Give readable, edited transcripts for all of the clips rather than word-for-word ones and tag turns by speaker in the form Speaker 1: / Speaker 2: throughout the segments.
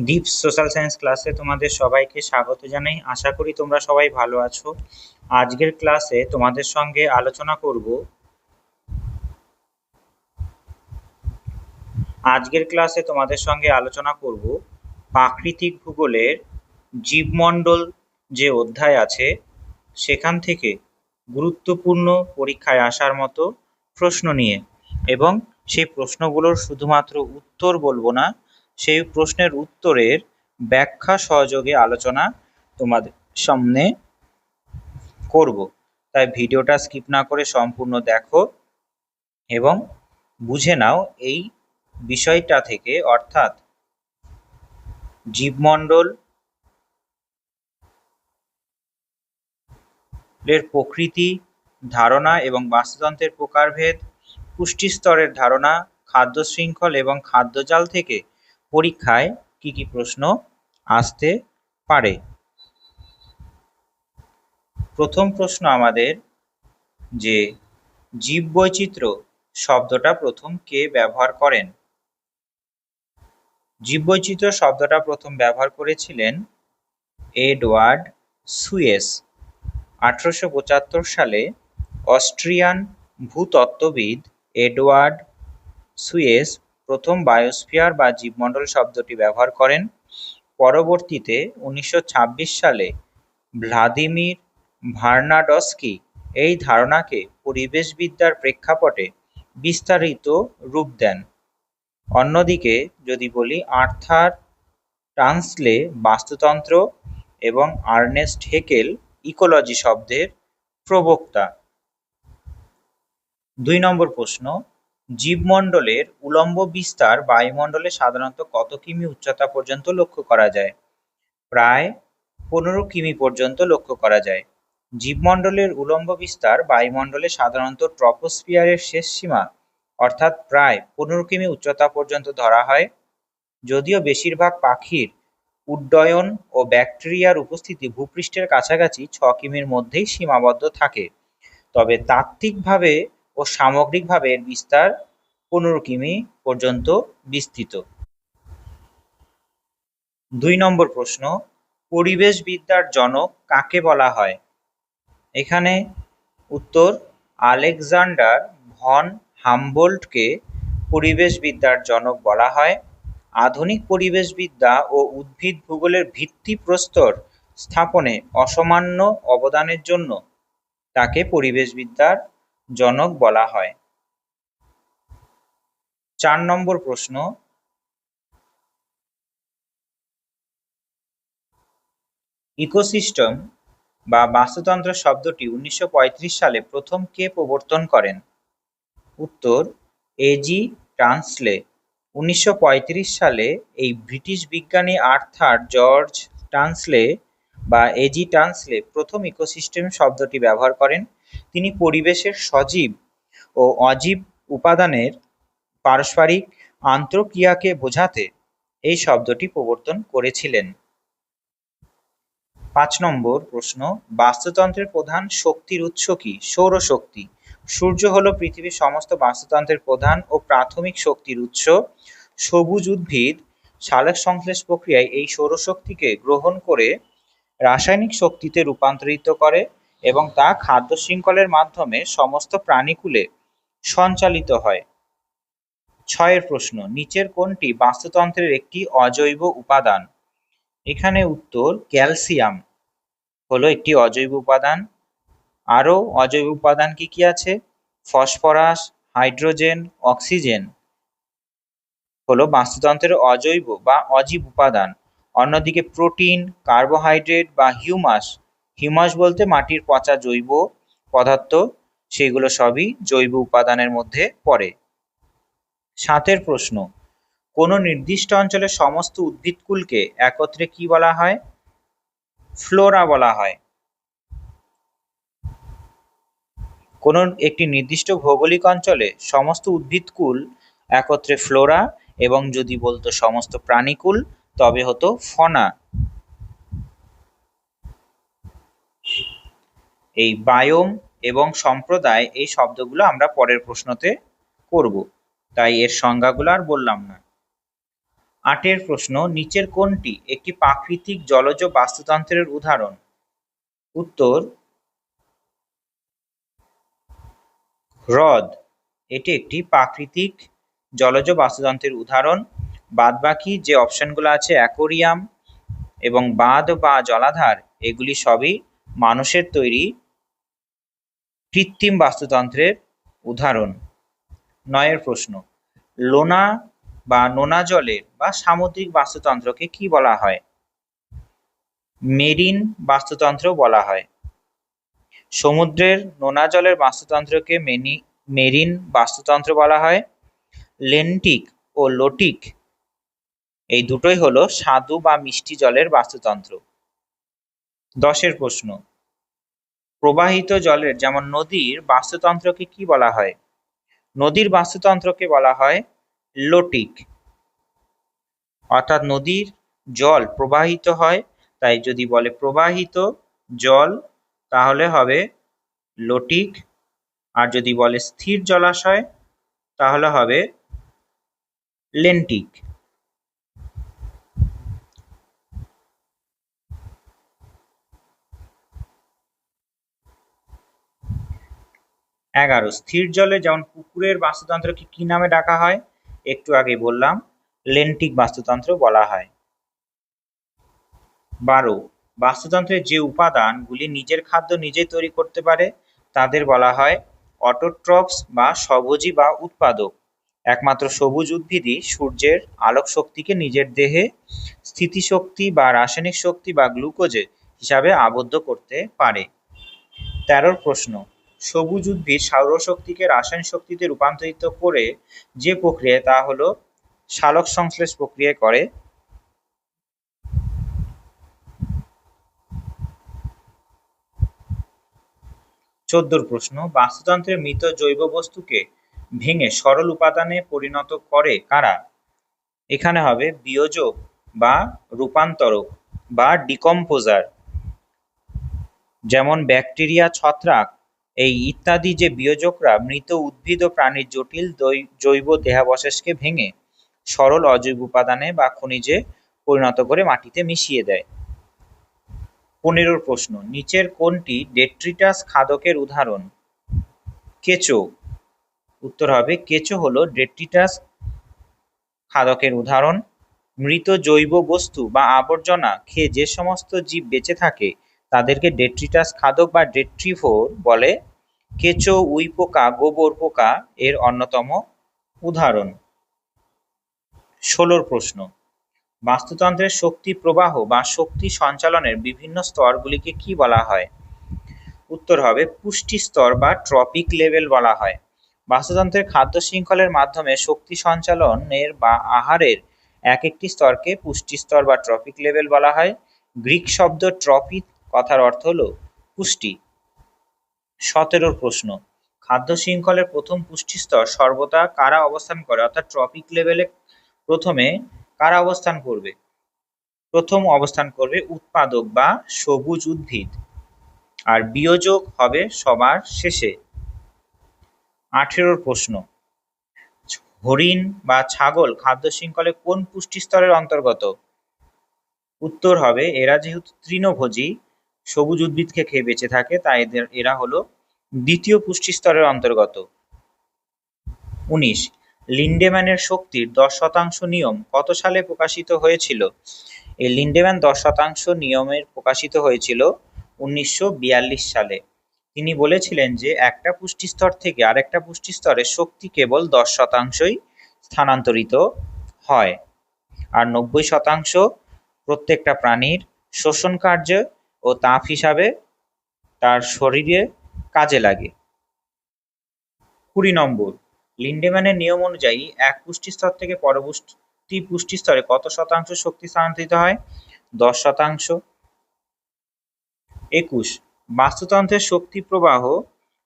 Speaker 1: Deep social science ক্লাসে তোমাদের সবাইকে স্বাগত জানাই। আশা করি তোমরা সবাই ভালো আছো। আজকের ক্লাসে তোমাদের সঙ্গে আলোচনা করব প্রাকৃতিক ভূগোলের জীবমণ্ডল যে অধ্যায় আছে সেখান থেকে গুরুত্বপূর্ণ পরীক্ষায় আসার মতো প্রশ্ন নিয়ে, এবং সেই প্রশ্নগুলোর শুধুমাত্র উত্তর বলবো না, সেই প্রশ্নের উত্তরের ব্যাখ্যা সহযোগে আলোচনা তোমাদের সামনে করব। তাই ভিডিওটা স্কিপ না করে সম্পূর্ণ দেখো এবং বুঝে নাও এই বিষয়টা থেকে, অর্থাৎ জীবমণ্ডল এর প্রকৃতি, ধারণা এবং বাস্তুতন্ত্রের প্রকারভেদ, পুষ্টি স্তরের ধারণা, খাদ্য শৃঙ্খল এবং খাদ্যজাল থেকে পরীক্ষায় কি কি প্রশ্ন আসতে পারে। প্রথম প্রশ্ন আমাদের যে জীববৈচিত্র্য শব্দটা প্রথম কে ব্যবহার করেন? জীববৈচিত্র্য শব্দটা প্রথম ব্যবহার করেছিলেন এডওয়ার্ড সুয়েস। 1875 সালে অস্ট্রিয়ান ভূতত্ত্ববিদ এডওয়ার্ড সুয়েস প্রথম বায়োস্ফিয়ার বা জীবমণ্ডল শব্দটি ব্যবহার করেন। পরবর্তীতে 1926 সালে ভ্লাদিমির ভার্নাডস্কি এই ধারণাকে পরিবেশবিদ্যার প্রেক্ষাপটে বিস্তারিত রূপ দেন। অন্যদিকে যদি বলি, আর্থার টানসলে বাস্তুতন্ত্র এবং আর্নেস্ট হেকেল ইকোলজি শব্দের প্রবক্তা। 2 নম্বর প্রশ্ন, জীবমণ্ডলের উলম্ব বিস্তার বায়ুমণ্ডলে সাধারণত কত কিমি উচ্চতা পর্যন্ত লক্ষ্য করা যায়? প্রায় 15 কিমি পর্যন্ত লক্ষ্য করা যায়। জীবমণ্ডলের উলম্ব বিস্তার বায়ুমণ্ডলে সাধারণত ট্রপোস্ফিয়ারের শেষ সীমা অর্থাৎ প্রায় 15 কিমি উচ্চতা পর্যন্ত ধরা হয়। যদিও বেশিরভাগ পাখির উড্ডয়ন ও ব্যাকটেরিয়ার উপস্থিতি ভূপৃষ্ঠের কাছাকাছি 6 কিমির মধ্যেই সীমাবদ্ধ থাকে, তবে তাত্ত্বিকভাবে ও সামগ্রিকভাবে এর বিস্তার 15 কিমি পর্যন্ত বিস্তৃত। 2 নম্বর প্রশ্ন, পরিবেশবিদ্যার জনক কাকে বলা হয়? এখানে উত্তর, আলেকজান্ডার ভন হামবোল্টকে পরিবেশবিদ্যার জনক বলা হয়। আধুনিক পরিবেশবিদ্যা ও উদ্ভিদ ভূগোলের ভিত্তিপ্রস্তর স্থাপনে অসামান্য অবদানের জন্য তাকে পরিবেশবিদ্যার জনক বলা হয়। 4 নম্বর প্রশ্ন, ইকোসিস্টেম বা বাস্তুতন্ত্র শব্দটি 1935 সালে প্রথম কে প্রবর্তন করেন? উত্তর, এজি টানসলে। 1935 সালে এই ব্রিটিশ বিজ্ঞানী আর্থার জর্জ টানসলে বা এজি টানসলে প্রথম ইকোসিস্টেম শব্দটি ব্যবহার করেন। তিনি পরিবেশের সজীব ও অজীব উপাদানের পারস্পরিক আন্তঃক্রিয়াকে বোঝাতে এই শব্দটি প্রবর্তন করেছিলেন। 5 নম্বর প্রশ্ন, বাস্তুতন্ত্রের প্রধান শক্তির উৎস কি? সৌরশক্তি। সূর্য হলো পৃথিবীর সমস্ত বাস্তুতন্ত্রের প্রধান ও প্রাথমিক শক্তির উৎস। সবুজ উদ্ভিদ সালোক সংশ্লেষ প্রক্রিয়ায় এই সৌরশক্তিকে গ্রহণ করে রাসায়নিক শক্তিতে রূপান্তরিত করে এবং তা খাদ্য শৃঙ্খলের মাধ্যমে সমস্ত প্রাণীকুলে সঞ্চালিত হয়। 6 প্রশ্ন, নিচের কোনটি বাস্তুতন্ত্রের একটি অজৈব উপাদান? এখানে উত্তর, ক্যালসিয়াম হলো একটি অজৈব উপাদান। আরও অজৈব উপাদান কি কি আছে? ফসফরাস, হাইড্রোজেন, অক্সিজেন হলো বাস্তুতন্ত্রের অজৈব বা অজীব উপাদান। অন্যদিকে প্রোটিন, কার্বোহাইড্রেট বা হিউমাস বলতে মাটির পচা জৈব পদার্থ, সেগুলো সবই জৈব উপাদানের মধ্যে পড়ে। 7 প্রশ্ন, কোনো নির্দিষ্ট অঞ্চলের সমস্ত উদ্ভিদকুলকে একত্রে কি বলা হয়? ফ্লোরা বলা হয়। কোনো একটি নির্দিষ্ট ভৌগোলিক অঞ্চলে সমস্ত উদ্ভিদকুল একত্রে ফ্লোরা, এবং যদি বলতো সমস্ত প্রাণীকুল তবে হতো ফনা। এই বায়োম এবং সম্প্রদায় এই শব্দগুলো আমরা পরের প্রশ্নতে করব, তাই এর সংজ্ঞাগুলো আর বললাম না। 8 প্রশ্ন, নিচের কোনটি একটি প্রাকৃতিক জলজ বাস্তুতন্ত্রের উদাহরণ? উত্তর হ্রদ, এটি একটি প্রাকৃতিক জলজ বাস্তুতন্ত্রের উদাহরণ। বাদবাকি যে অপশনগুলো আছে অ্যাকোরিয়াম এবং বাঁধ বা জলাধার, এগুলি সবই মানুষের তৈরি কৃত্রিম বাস্তুতন্ত্রের উদাহরণ। 9 প্রশ্ন, লোনা বা নোনা জলের বা সামুদ্রিক বাস্তুতন্ত্রকে কি বলা হয়? মেরিন বাস্তুতন্ত্র বলা হয়। সমুদ্রের নোনা জলের বাস্তুতন্ত্রকে মেরিন বাস্তুতন্ত্র বলা হয়। লেন্টিক ও লোটিক এই দুটোই হলো স্বাদু বা মিষ্টি জলের বাস্তুতন্ত্র। 10 প্রশ্ন, প্রবাহিত জলের যেমন নদীর বাস্তুতন্ত্রকে কি বলা হয়? নদীর বাস্তুতন্ত্রকে বলা হয় লোটিক। অর্থাৎ নদীর জল প্রবাহিত হয়, তাই যদি বলে প্রবাহিত জল তাহলে হবে লোটিক, আর যদি বলে স্থির জলাশয় তাহলে হবে লেন্টিক। 11, স্থির জলে যেমন পুকুরের বাস্তুতন্ত্রকে কি নামে ডাকা হয়? একটু আগে বললাম, লেন্টিক বাস্তুতন্ত্র বলা হয়। 12, বাস্তুতন্ত্রের যে উপাদানগুলি নিজের খাদ্য নিজেই তৈরি করতে পারে তাদের বলা হয় অটোট্রফস বা স্বভোজী বা উৎপাদক। একমাত্র সবুজ উদ্ভিদই সূর্যের আলোক শক্তিকে নিজের দেহে স্থিতিশক্তি বা রাসায়নিক শক্তি বা গ্লুকোজে হিসাবে আবদ্ধ করতে পারে। 13 প্রশ্ন, সবুজ উদ্ভিদ সৌরশক্তিকে রাসায়নিক শক্তিতে রূপান্তরিত করে যে প্রক্রিয়া তা হলো সালোক সংশ্লেষ প্রক্রিয়া করে। 14 প্রশ্ন, বাস্তুতন্ত্রের মৃত জৈব বস্তুকে ভেঙে সরল উপাদানে পরিণত করে কারা? এখানে হবে বিয়োজক বা রূপান্তরক বা ডিকম্পোজার। যেমন ব্যাকটেরিয়া, ছত্রাক এই ইত্যাদি যে বিয়োজকরা মৃত উদ্ভিদ ও প্রাণীর জটিল জৈব দেহাবশেষকে ভেঙে সরল অজৈব উপাদানে বা খনিজে পরিণত করে মাটিতে মিশিয়ে দেয়। 15 প্রশ্ন, নিচের কোনটি ডেট্রিটাস খাদকের উদাহরণ? কেঁচো। উত্তর হবে কেঁচো হলো ডেট্রিটাস খাদকের উদাহরণ। মৃত জৈব বস্তু বা আবর্জনা খেয়ে যে সমস্ত জীব বেঁচে থাকে তাদেরকে ডেট্রিটাস খাদক বা ডেট্রিভোর বলে। কেঁচো, উইপোকা, গোবর পোকা এর অন্যতম উদাহরণ। 16 প্রশ্ন, বাস্তুতন্ত্রের শক্তি প্রবাহ বা শক্তি সঞ্চালনের বিভিন্ন স্তরগুলিকে কি বলা হয়? উত্তর হবে পুষ্টি স্তর বা ট্রপিক লেভেল বলা হয়। বাস্তুতন্ত্রের খাদ্য শৃঙ্খলের মাধ্যমে শক্তি সঞ্চালনের বা আহারের এক একটি স্তরকে পুষ্টি স্তর বা ট্রপিক লেভেল বলা হয়। গ্রিক শব্দ ট্রপিক কথার অর্থ হলো পুষ্টি। 17 প্রশ্ন, খাদ্য শৃঙ্খলের প্রথম পুষ্টি স্তর সর্বদা কারা অবস্থান করে? অর্থাৎ ট্রপিক লেভেলে প্রথমে কারা অবস্থান করবে? প্রথম অবস্থান করবে উৎপাদক বা সবুজ উদ্ভিদ, আর বিয়োজক হবে সবার শেষে। 18 প্রশ্ন, হরিণ বা ছাগল খাদ্য শৃঙ্খলে কোন পুষ্টি স্তরের অন্তর্গত? উত্তর হবে এরা যেহেতু তৃণভোজী, সবুজ উদ্ভিদকে খেয়ে বেঁচে থাকে, তাই এরা হলো দ্বিতীয় পুষ্টি স্তরের অন্তর্গত। 19, লিন্ডেম্যানের শক্তির 10% নিয়ম কত সালে প্রকাশিত হয়েছিল? এই লিন্ডেম্যান 10% নিয়মের প্রকাশিত হয়েছিল 1942 সালে। তিনি বলেছিলেন যে একটা পুষ্টি স্তর থেকে আরেকটা পুষ্টি স্তরে শক্তি কেবল 10%ই স্থানান্তরিত হয়, আর 90% প্রত্যেকটা প্রাণীর শোষণ কার্য ও তাপ হিসাবে তার শরীরে কাজে লাগে। 20 নম্বর, লিন্ডেম্যানের নিয়ম অনুযায়ী এক পুষ্টি স্তর থেকে পরবর্তী পুষ্টি স্তরে কত শতাংশ শক্তি স্থানান্তরিত হয়? 10%। 21, বাস্তুতন্ত্রের শক্তি প্রবাহ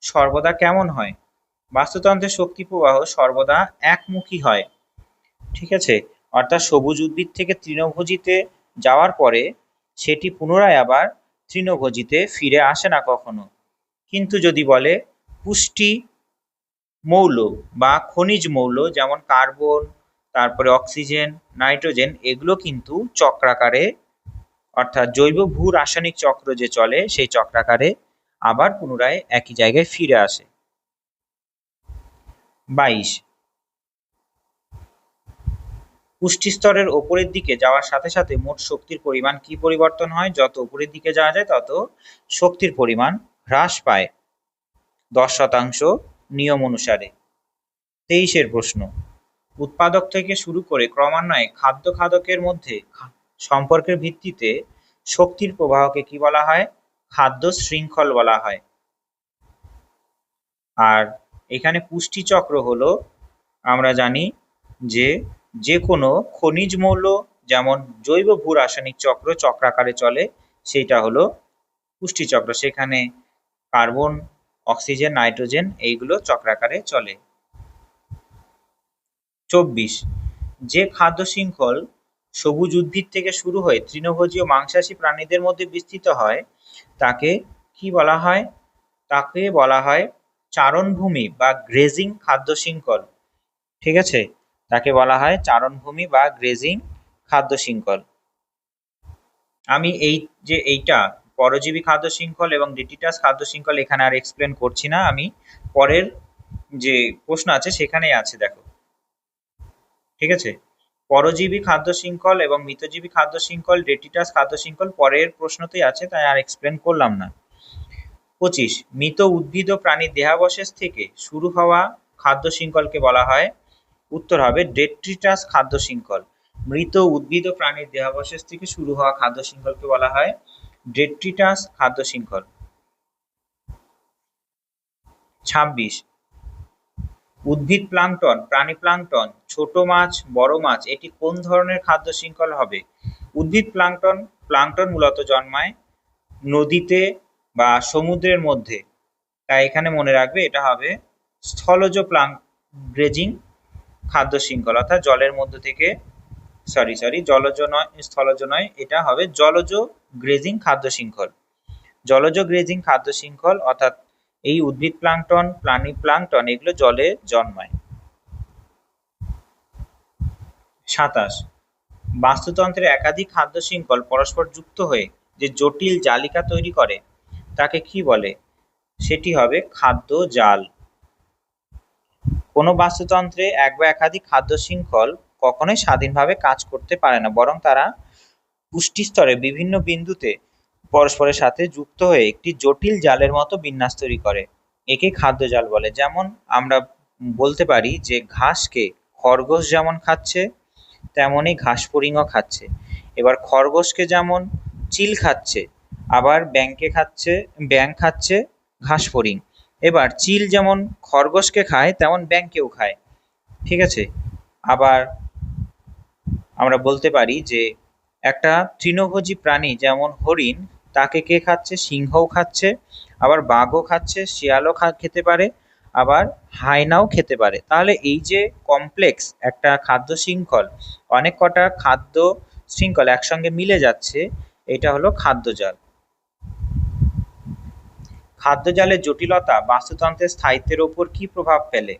Speaker 1: সর্বদা কেমন হয়? বাস্তুতন্ত্রের শক্তি প্রবাহ সর্বদা একমুখী হয়। ঠিক আছে, অর্থাৎ সবুজ উদ্ভিদ থেকে তৃণভোজীতে যাওয়ার পরে সেটি পুনরায় আবার তৃণভোজীতে ফিরে আসে না কখনো। কিন্তু যদি বলে পুষ্টি মৌল বা খনিজ মৌল যেমন কার্বন, তারপরে অক্সিজেন, নাইট্রোজেন, এগুলো কিন্তু চক্রাকারে, অর্থাৎ জৈব ভূ রাসায়নিক চক্র যে চলে সেই চক্রাকারে আবার পুনরায় একই জায়গায় ফিরে আসে। 22, পুষ্টিস্তরের ওপরের দিকে যাওয়ার সাথে সাথে মোট শক্তির পরিমাণ কি পরিবর্তন হয়? যত উপরের দিকে যাওয়া যায় তত শক্তির পরিমাণ হ্রাস পায় 10% নিয়ম অনুসারে। 23 প্রশ্ন, উৎপাদক থেকে শুরু করে ক্রমান্বয়ে খাদ্য খাদকের মধ্যে সম্পর্কের ভিত্তিতে শক্তির প্রবাহকে কি বলা হয়? খাদ্য শৃঙ্খল বলা হয়। আর এখানে পুষ্টি চক্র হলো, আমরা জানি যে যে কোনো খনিজ মৌল যেমন জৈব ভূ রাসায়নিক চক্র চক্রাকারে চলে, সেটা হলো পুষ্টি চক্র। সেখানে কার্বন, অক্সিজেন, নাইট্রোজেন এইগুলো চক্রাকারে চলে। 24, যে খাদ্য শৃঙ্খল সবুজ উদ্ভিদ থেকে শুরু হয়ে তৃণভোজী ও মাংসাশী প্রাণীদের মধ্যে বিস্তৃত হয় তাকে কি বলা হয়? তাকে বলা হয় চারণভূমি বা গ্রেজিং খাদ্য শৃঙ্খল। ঠিক আছে, তাকে বলা হয় চারণভূমি বা গ্রেজিং খাদ্য শৃঙ্খল। আমি এইটা পরজীবী খাদ্য শৃঙ্খল এবং ডিটিটাস খাদ্য শৃঙ্খল এখানে আর এক্সপ্লেন করছি না, আমি পরের যে প্রশ্ন আছে সেখানেই আছে, দেখো। ঠিক আছে, পরজীবী খাদ্য শৃঙ্খল এবং মৃতজীবী খাদ্য শৃঙ্খল, ডেটিটাস খাদ্য শৃঙ্খল পরের প্রশ্নতেই আছে, তাই আর এক্সপ্লেন করলাম না। 25, মৃত উদ্ভিদ ও প্রাণীর দেহাবশেষ থেকে শুরু হওয়া খাদ্য শৃঙ্খলকে বলা হয়? উত্তর হবে ডেট্রিটাস খাদ্য শৃঙ্খল। মৃত উদ্ভিদ ও প্রাণীর দেহাবশেষ থেকে শুরু হওয়া খাদ্য শৃঙ্খলকে বলা হয় ডেট্রিটাস খাদ্য শৃঙ্খল। 26, উদ্ভিদ প্লাঙ্কটন, প্রাণী প্লাঙ্কটন, ছোট মাছ, বড় মাছ, এটি কোন ধরনের খাদ্য শৃঙ্খল হবে? উদ্ভিদ প্লাঙ্কটন, প্লাঙ্কটন মূলত জন্মায় নদীতে বা সমুদ্রের মধ্যে, তাই এখানে মনে রাখবে এটা হবে স্থলজ গ্রেজিং খাদ্য শৃঙ্খল, অর্থাৎ জলের মধ্যে থেকে, জলজ নয়, স্থলজ নয়, এটা হবে জলজ গ্রেজিং খাদ্য শৃঙ্খল। জলজ গ্রেজিং খাদ্য শৃঙ্খল অর্থাৎ এই উদ্ভিদ প্লাঙ্কটন, প্রাণী প্লাঙ্কটন এগুলো জলে জন্মায়। 27, বাস্তুতন্ত্রের একাধিক খাদ্য শৃঙ্খল পরস্পর যুক্ত হয়ে যে জটিল জালিকা তৈরি করে তাকে কি বলে? সেটি হবে খাদ্য জাল। কোনো বাস্তুতন্ত্রে এক বা একাধিক খাদ্য শৃঙ্খল কখনোই স্বাধীনভাবে কাজ করতে পারে না, বরং তারা পুষ্টি স্তরে বিভিন্ন বিন্দুতে পরস্পরের সাথে যুক্ত হয়ে একটি জটিল জালের মতো বিন্যাস তৈরি করে, একে খাদ্য জাল বলে। যেমন আমরা বলতে পারি যে ঘাসকে খরগোশ যেমন খাচ্ছে তেমনই ঘাস ফড়িংও খাচ্ছে। এবার খরগোশকে যেমন চিল খাচ্ছে, আবার ব্যাঙ খাচ্ছে ঘাস ফড়িং। এবার চিল যেমন খরগোশকে খায় তেমন ব্যাঙকেও খায়। ঠিক আছে, আবার আমরা বলতে পারি যে একটা তৃণভোজী প্রাণী যেমন হরিণ, তাকে কে খাচ্ছে? সিংহও খাচ্ছে, আবার বাঘও খাচ্ছে, শিয়ালও খেতে পারে, আবার হায়নাও খেতে পারে। তাহলে এই যে কমপ্লেক্স একটা খাদ্য শৃঙ্খল, অনেক কটা খাদ্য শৃঙ্খল একসঙ্গে মিলে যাচ্ছে, এটা হলো খাদ্যজাল। খাদ্যজালের জটিলতা বাস্তুতন্ত্রের স্থায়িত্বের ওপর কি প্রভাব ফেলে?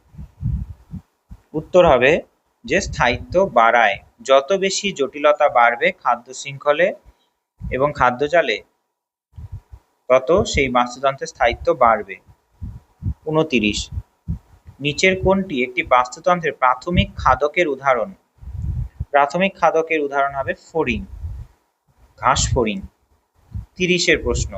Speaker 1: উত্তর হবে যে স্থায়িত্ব বাড়ায়। যত বেশি জটিলতা বাড়বে খাদ্য শৃঙ্খলে এবং খাদ্যজালে, তত সেই বাস্তুতন্ত্রের স্থায়িত্ব বাড়বে। 29, নিচের কোনটি একটি বাস্তুতন্ত্রের প্রাথমিক খাদকের উদাহরণ? প্রাথমিক খাদকের উদাহরণ হবে ফড়িং, ঘাস ফড়িং। 30 প্রশ্ন,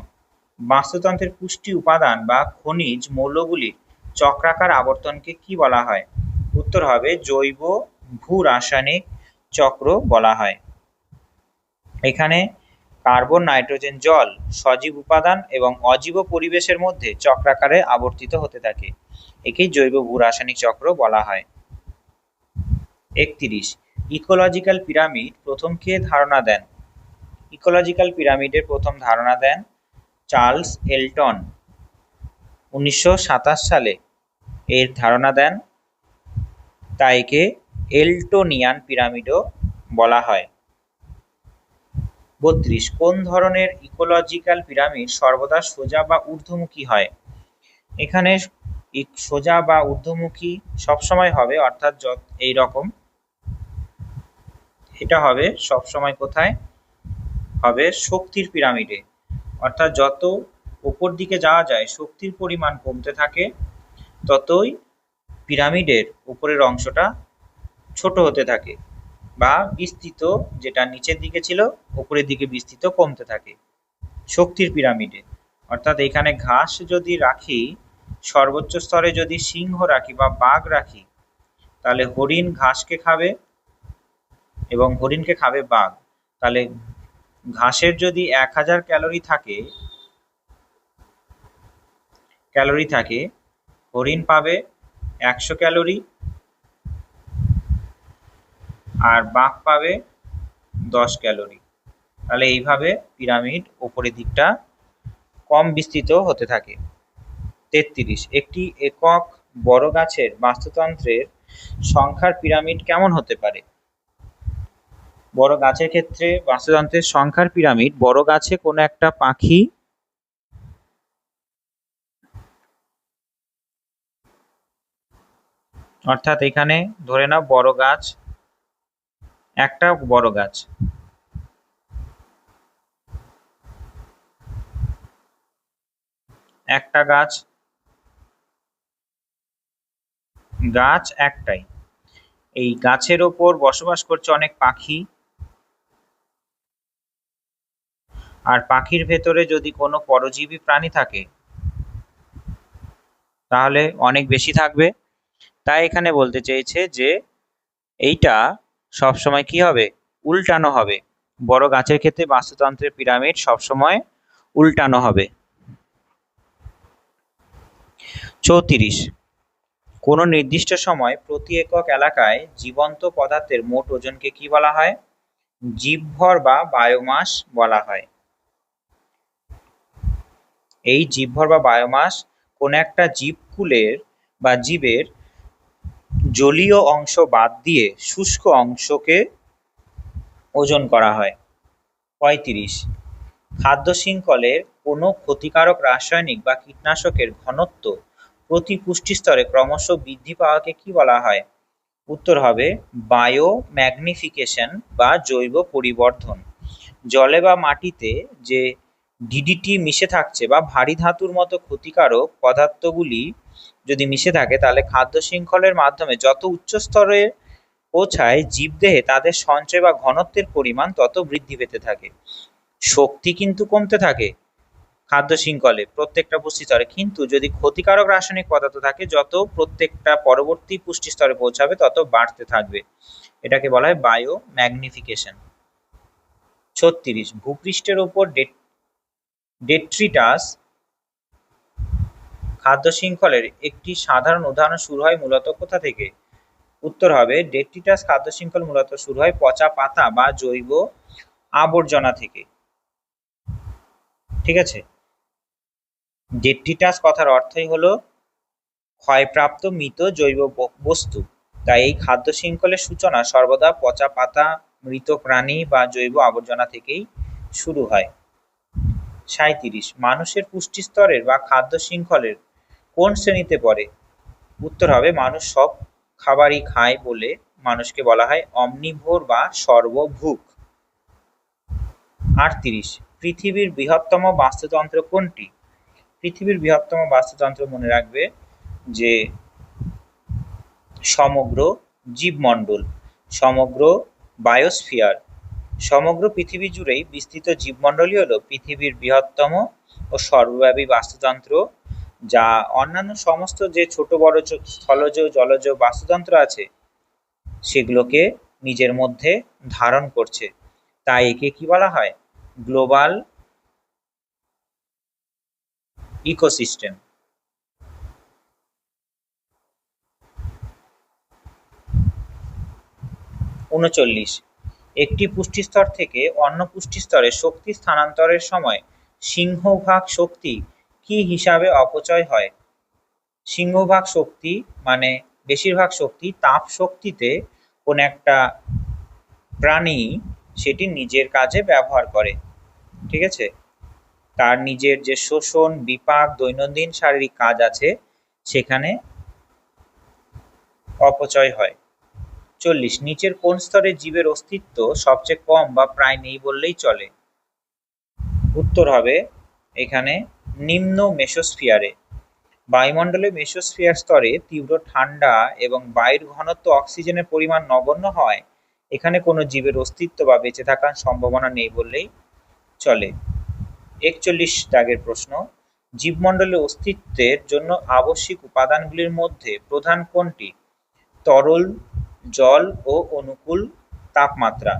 Speaker 1: বাস্তুতন্ত্রের পুষ্টি উপাদান বা খনিজ মৌলগুলির চক্রাকার আবর্তনকে কি বলা হয়? উত্তর হবে জৈব ভূ রাসায়নিক চক্র বলা হয়। এখানে কার্বন, নাইট্রোজেন, জল সজীব উপাদান এবং অজীব পরিবেশের মধ্যে চক্রাকারে আবর্তিত হতে থাকে, একেই জৈব ভূ রাসায়নিক চক্র বলা হয়। 31, ইকোলজিক্যাল পিরামিড প্রথম কে ধারণা দেন? ইকোলজিক্যাল পিরামিডের প্রথম ধারণা দেন চার্লস এলটন, 1927 সালে এর ধারণা দেন, তাই একে এলটনিয়ান পিরামিডও বলা হয়। 32, কোন ধরনের ইকোলজিক্যাল পিরামিড সর্বদা সোজা বা ঊর্ধ্বমুখী হয়? এখানে সোজা বা ঊর্ধ্বমুখী সবসময় হবে, অর্থাৎ এই রকম এটা হবে সব সময় কোথায় হবে? শক্তির পিরামিডে। অর্থাৎ যত উপর দিকে যাওয়া যায় শক্তির পরিমাণ কমতে থাকে, ততই পিরামিডের উপরের অংশটা ছোট হতে থাকে বা বিস্তৃত, যেটা নিচের দিকে ছিল উপরের দিকে বিস্তৃত কমতে থাকে শক্তির পিরামিডে। অর্থাৎ এখানে ঘাস যদি রাখি, সর্বোচ্চ স্তরে যদি সিংহ রাখি বা বাঘ রাখি, তাহলে হরিণ ঘাসকে খাবে এবং হরিণকে খাবে বাঘ। তাহলে ঘাসের যদি 1000 ক্যালোরি থাকে, হরিণ পাবে 100 ক্যালোরি আর বাঘ পাবে 10 ক্যালোরি। তাহলে এইভাবে পিরামিড উপরের দিকটা কম বিস্তৃত হতে থাকে। 33, একটি একক বড় গাছের বাস্তুতন্ত্রের সংখ্যার পিরামিড কেমন হতে পারে? বড় গাছের ক্ষেত্রে বাস্তুতন্ত্রের সংখ্যার পিরামিড, বড় গাছে কোনো একটা পাখি অর্থাৎ এখানে ধরে নাও বড় গাছ, একটা বড় গাছ, একটা গাছ, গাছ একটাই, এই গাছের ওপর বসবাস করছে অনেক পাখি, আর পাখির ভেতরে যদি কোনো পরজীবী প্রাণী থাকে তাহলে অনেক বেশি থাকবে। তাই এখানে বলতে চেয়েছে যে এইটা সবসময় কি হবে? উল্টানো হবে। বড় গাছের ক্ষেত্রে বাস্তুতন্ত্রের পিরামিড সবসময় উল্টানো হবে। 34, কোনো নির্দিষ্ট সময় প্রতি একক এলাকায় জীবন্ত পদার্থের মোট ওজনকে কি বলা হয়? জীবভর বা বায়োমাস বলা হয়। এই জীবভর বা বায়োমাস কোন একটা জীবকুলের বা জীবের জলীয় অংশ বাদ দিয়ে শুষ্ক অংশকে ওজন করা হয়। 35, খাদ্য শৃঙ্খলের কোনো ক্ষতিকারক রাসায়নিক বা কীটনাশকের ঘনত্ব প্রতি পুষ্টিস্তরে ক্রমশ বৃদ্ধি পাওয়াকে কি বলা হয়? উত্তর হবে বায়োম্যাগনিফিকেশন বা জৈব পরিবর্ধন। জলে বা মাটিতে যে ডিডিটি মিশে থাকছে বা ভারী ধাতুর মতো ক্ষতিকারক পদার্থগুলি যদি মিশে থাকে, তাহলে খাদ্য শৃঙ্খলের মাধ্যমে যত উচ্চ স্তরে পৌঁছায় জীবদেহে, তাদের সঞ্চয় বা ঘনত্বের পরিমাণ তত বৃদ্ধি পেতে থাকে। শক্তি কিন্তু কমতে থাকে খাদ্য শৃঙ্খলে প্রত্যেকটা পুষ্টি স্তরে, কিন্তু যদি ক্ষতিকারক রাসায়নিক পদার্থ থাকে, যত প্রত্যেকটা পরবর্তী পুষ্টি স্তরে পৌঁছাবে তত বাড়তে থাকবে। এটাকে বলা হয় বায়োম্যাগনিফিকেশন। 36, ভূপৃষ্ঠের ওপর ডেট্রিটাস খাদ্য শৃঙ্খলের একটি সাধারণ উদাহরণ শুরু হয় মূলত কোথা থেকে? উত্তর হবে ডেট্রিটাস খাদ্য শৃঙ্খল মূলত শুরু হয় পচা পাতা বা জৈব আবর্জনা থেকে। ঠিক আছে, ডেট্রিটাস কথার অর্থই হলো ক্ষয়প্রাপ্ত মৃত জৈব বস্তু। তাই এই খাদ্য শৃঙ্খলের সূচনা সর্বদা পচা পাতা, মৃত প্রাণী বা জৈব আবর্জনা থেকেই শুরু হয়। 37, মানুষের পুষ্টি স্তরের বা খাদ্য শৃঙ্খলের কোন শ্রেণীতে পড়ে? উত্তর হবে মানুষ সব খাবারই খায় বলে মানুষকে বলা হয় অমনিভোর বা সর্বভুক। 38, পৃথিবীর বৃহত্তম বাস্তুতন্ত্র কোনটি? পৃথিবীর বৃহত্তম বাস্তুতন্ত্র মনে রাখবে যে সমগ্র জীবমণ্ডল, সমগ্র বায়োস্ফিয়ার, সমগ্র পৃথিবী জুড়েই বিস্তৃত জীবমণ্ডলই হলো পৃথিবীর বৃহত্তম ও সর্বব্যাপী বাস্তুতন্ত্র, যা অন্যান্য সমস্ত যে ছোট বড় স্থলজ জলজ বাস্তুতন্ত্র আছে সেগুলোকে নিজের মধ্যে ধারণ করছে। তাই একে কি বলা হয়? Global ecosystem. 39, একটি পুষ্টিস্তর থেকে অন্য পুষ্টিস্তরে শক্তি স্থানান্তরের সময় সিংহভাগ শক্তি কি হিসাবে অপচয় হয়? সিংহভাগ শক্তি মানে বেশিরভাগ শক্তি তাপ শক্তিতে কোন একটা প্রাণী সেটি নিজের কাজে ব্যবহার করে। ঠিক আছে, তার নিজের যে শোষণ, বিপাক, দৈনন্দিন শারীরিক কাজ আছে সেখানে অপচয় হয়। 40 নিচের কোন স্তরে জীবের অস্তিত্ব সবচেয়ে কম বা প্রায় নেই বললেই চলে? উত্তর হবে এখানে নিম্ন মেসোস্ফিয়ারে। বায়ুমণ্ডলে মেসোস্ফিয়ার স্তরে তীব্র ঠান্ডা এবং বায়ুর ঘনত্ব অক্সিজেনের পরিমাণ নগণ্য হয় এখানে কোনো জীবের অস্তিত্ব বা বেঁচে থাকার সম্ভাবনা নেই বললেই চলে। 41 দাগের প্রশ্ন, জীবমণ্ডলে অস্তিত্বের জন্য আবশ্যিক উপাদানগুলির মধ্যে প্রধান কোনটি? তরল, জল ও অনুকূল তাপমাত্রা।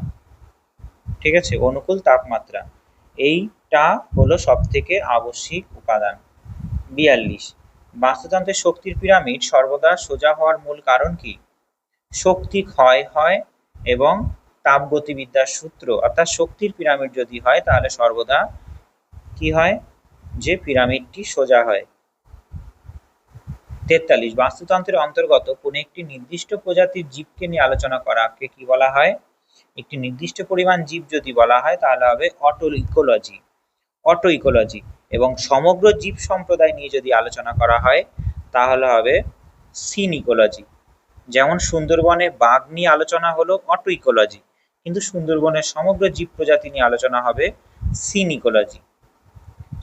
Speaker 1: ঠিক আছে, অনুকূল তাপমাত্রা এইটা হলো সব থেকে আবশ্যিক উপাদান। 42 বাস্তুতন্ত্রের শক্তির পিরামিড সর্বদা সোজা হওয়ার মূল কারণ কি? শক্তি ক্ষয় হয় এবং তাপগতিবিদ্যার সূত্র, অর্থাৎ শক্তির পিরামিড যদি হয় তাহলে সর্বদা কি হয়, যে পিরামিডটি সোজা হয়। 43 বাস্তুতন্ত্রের অন্তর্গত কোনো একটি নির্দিষ্ট প্রজাতির জীবকে নিয়ে আলোচনা করাকে কি বলা হয়? একটি নির্দিষ্ট পরিমাণ জীব যদি বলা হয় তাহলে হবে অটো ইকোলজি। Auto ecology. এবং সমগ্র জীব সম্প্রদায় নিয়ে যদি আলোচনা করা হয় তাহলে হবে সিন ইকোলজি। যেমন সুন্দরবনে বাঘ নিয়ে আলোচনা হলো অটো ইকোলজি, কিন্তু সুন্দরবনের সমগ্র জীব প্রজাতি নিয়ে আলোচনা হবে সিন ইকোলজি।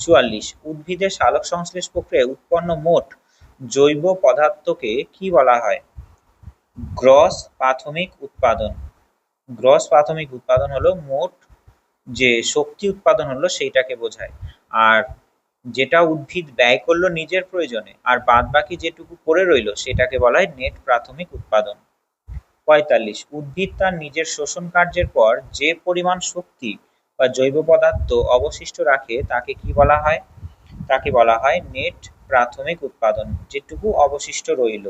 Speaker 1: 44 উদ্ভিদের সালোক সংশ্লেষ প্রক্রিয়ায় উৎপন্ন মোট জৈব পদার্থকে কি বলা হয়? গ্রস প্রাথমিক উৎপাদন। গ্রস প্রাথমিক উৎপাদন হলো মোট যে শক্তি উৎপাদন হলো সেইটাকে বোঝায়। আর যেটা উদ্ভিদ ব্যয় করলো নিজের প্রয়োজনে আর বাদ বাকি যেটুকু পড়ে রইলো সেটাকে বলা হয় নেট প্রাথমিক উৎপাদন। 45 উদ্ভিদ তার নিজের শোষণ কার্যের পর যে পরিমাণ শক্তি বা জৈব পদার্থ অবশিষ্ট রাখে তাকে কি বলা হয়? তাকে বলা হয় নেট প্রাথমিক উৎপাদন, যেটুকু অবশিষ্ট রইল।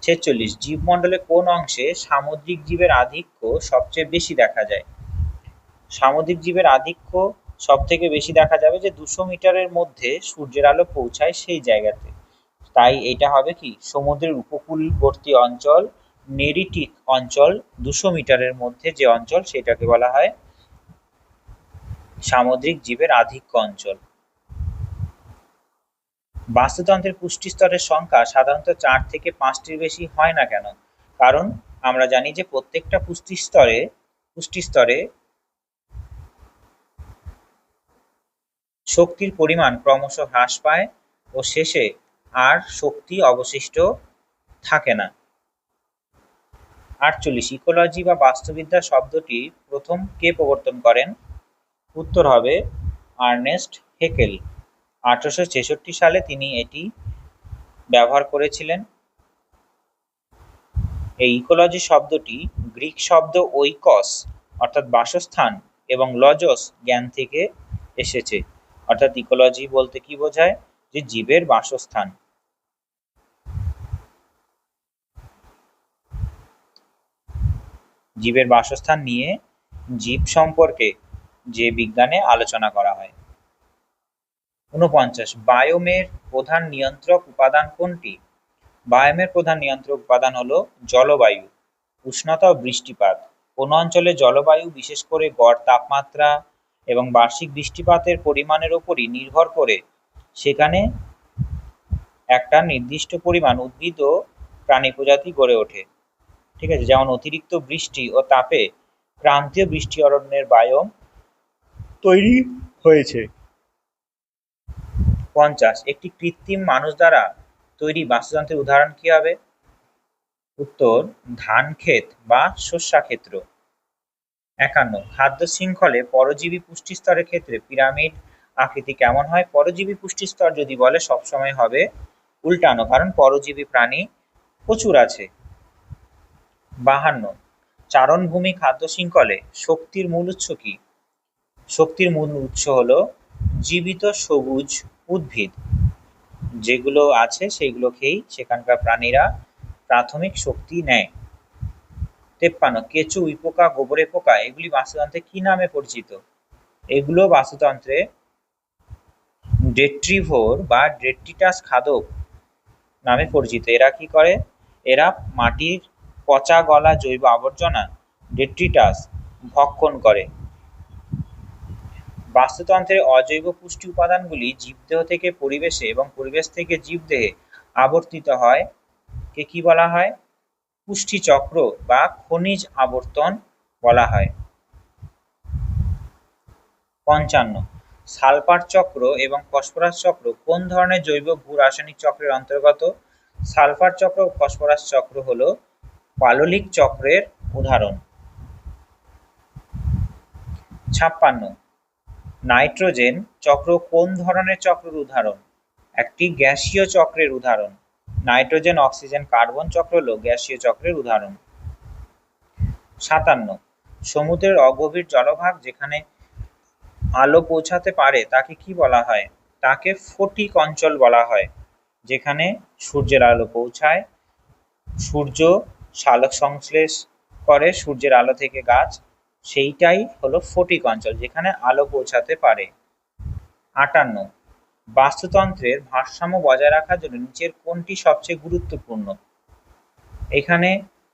Speaker 1: 46 জীবমণ্ডলে কোন অংশে সামুদ্রিক জীবের আধিক্য সবচেয়ে বেশি দেখা যায়? সামুদ্রিক জীবের আধিক্য সব থেকে বেশি দেখা যাবে যে 200 মিটারের মধ্যে সূর্যের আলো পৌঁছায় সেই জায়গাতে। তাই এটা হবে কি, সমুদ্রের উপকূলবর্তী অঞ্চল, নেরিটিক অঞ্চল, 200 মিটারের মধ্যে যে অঞ্চল সেটাকে বলা হয় সামুদ্রিক জীবের আধিক্য অঞ্চল। বাস্তুতন্ত্রের পুষ্টি স্তরের সংখ্যা সাধারণত 4 থেকে 5টির বেশি হয় না কেন? কারণ আমরা জানি যে প্রত্যেকটা পুষ্টি স্তরে শক্তির পরিমাণ ক্রমশ হ্রাস পায় ও শেষে আর শক্তি অবশিষ্ট থাকে না। 48 ইকোলজি বা বাস্তুবিদ্যা শব্দটি প্রথম কে প্রবর্তন করেন? উত্তর হবে আর্নেস্ট হেকেল। 1866 সালে তিনি এটি ব্যবহার করেছিলেন। এই ইকোলজি শব্দটি গ্রিক শব্দ ওইকস অর্থাৎ বাসস্থান এবং লজস জ্ঞান থেকে এসেছে। অর্থাৎ ইকোলজি বলতে কি বোঝায়? যে জীবের বাসস্থান। জীবের বাসস্থান নিয়ে জীব সম্পর্কে যে বিজ্ঞানে আলোচনা করা হয়। 49 বায়োমের প্রধান নিয়ন্ত্রক উপাদান কোনটি? বায়োমের প্রধান নিয়ন্ত্রক উপাদান হলো জলবায়ু, উষ্ণতা ও বৃষ্টিপাত। কোন অঞ্চলে জলবায়ু বিশেষ করে গড় তাপমাত্রা এবং বার্ষিক বৃষ্টিপাতের পরিমাণের উপরই নির্ভর করে সেখানে একটা নির্দিষ্ট পরিমাণ উদ্ভিদ ও প্রাণী প্রজাতি গড়ে ওঠে। ঠিক আছে, যেমন অতিরিক্ত বৃষ্টি ও তাপে ক্রান্তীয় বৃষ্টি অরণ্যের বায়োম তৈরি হয়েছে। 50 একটি কৃত্রিম মানুষ দ্বারা তৈরি বাস্তুতন্ত্রের উদাহরণ কি হবে? উত্তর ধান ক্ষেত বা শস্যক্ষেত্র। 51 খাদ্য শৃঙ্খলে পরজীবী পুষ্টি স্তরের ক্ষেত্রে পিরামিড আকৃতি কেমন হয়? পরজীবী পুষ্টি স্তর যদি বলে সবসময় হবে উল্টানো, কারণ পরজীবী প্রাণী প্রচুর আছে। 52 চারণভূমি খাদ্য শৃঙ্খলে শক্তির মূল উৎস কি? শক্তির মূল উৎস হলো জীবিত সবুজ উদ্ভিদ, যেগুলো আছে সেইগুলো খেয়েই সেখানকার প্রাণীরা প্রাথমিক শক্তি নেয়। 53 কেঁচো, উইপোকা, গোবরে পোকা এগুলি বাস্তুতন্ত্রে কি নামে পরিচিত? এগুলো বাস্তুতন্ত্রে ডেট্রিভোর বা ডেট্রিটাস খাদক নামে পরিচিত। এরা কি করে? এরা মাটির পচা গলা জৈব আবর্জনা ডেট্রিটাস ভক্ষণ করে। বাস্তুতন্ত্রের অজৈব পুষ্টি উপাদানগুলি জীবদেহ থেকে পরিবেশে এবং পরিবেশ থেকে জীবদেহে আবর্তিত হয় কে কি বলা হয়? পুষ্টি চক্র বা খনিজ আবর্তন বলা হয়। 55 সালফার চক্র এবং ফসফরাস চক্র কোন ধরনের জৈব ভূ-রাসায়নিক চক্রের অন্তর্গত? সালফার চক্র ও ফসফরাস চক্র হলো পাললিক চক্রের উদাহরণ। 56 নাইট্রোজেন চক্র কোন ধরনের চক্রের উদাহরণ? একটি গ্যাসীয় চক্রের উদাহরণ। নাইট্রোজেন অক্সিজেন কার্বন চক্র হলো গ্যাসীয় চক্রের উদাহরণ। 57 সমুদ্রের অগভীর জলভাগ যেখানে আলো পৌঁছাতে পারে তাকে কি বলা হয়? তাকে ফটিক অঞ্চল বলা হয়। যেখানে সূর্যের আলো পৌঁছায়, সূর্য সালোক সংশ্লেষ করে সূর্যের আলো থেকে গাছ, সেইটাই হলো ফটিক অঞ্চল যেখানে আলো পৌঁছাতে পারে। 58 বাস্তুতন্ত্রের ভারসাম্য বজায় রাখার জন্য নিচের কোনটি সবচেয়ে গুরুত্বপূর্ণ? এখানে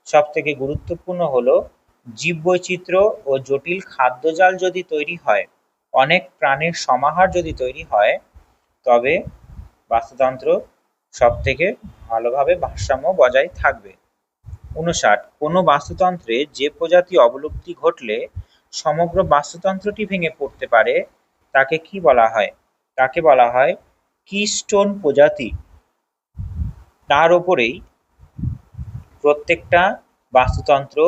Speaker 1: সবথেকে গুরুত্বপূর্ণ হলো জীববৈচিত্র্য ও জটিল খাদ্যজাল যদি তৈরি হয়, অনেক প্রাণীর সমাহার যদি তৈরি হয়, তবে বাস্তুতন্ত্র সবথেকে ভালোভাবে ভারসাম্য বজায় থাকবে। 59 কোনো বাস্তুতন্ত্রে যে প্রজাতি অবলুপ্তি ঘটলে সমগ্র বাস্তুতন্ত্রটি ভেঙে পড়তে পারে তাকে কি বলা হয়? তাকে বলা হয় কিস্টোন প্রজাতি। তার উপরেই প্রত্যেকটা বাস্তুতন্ত্র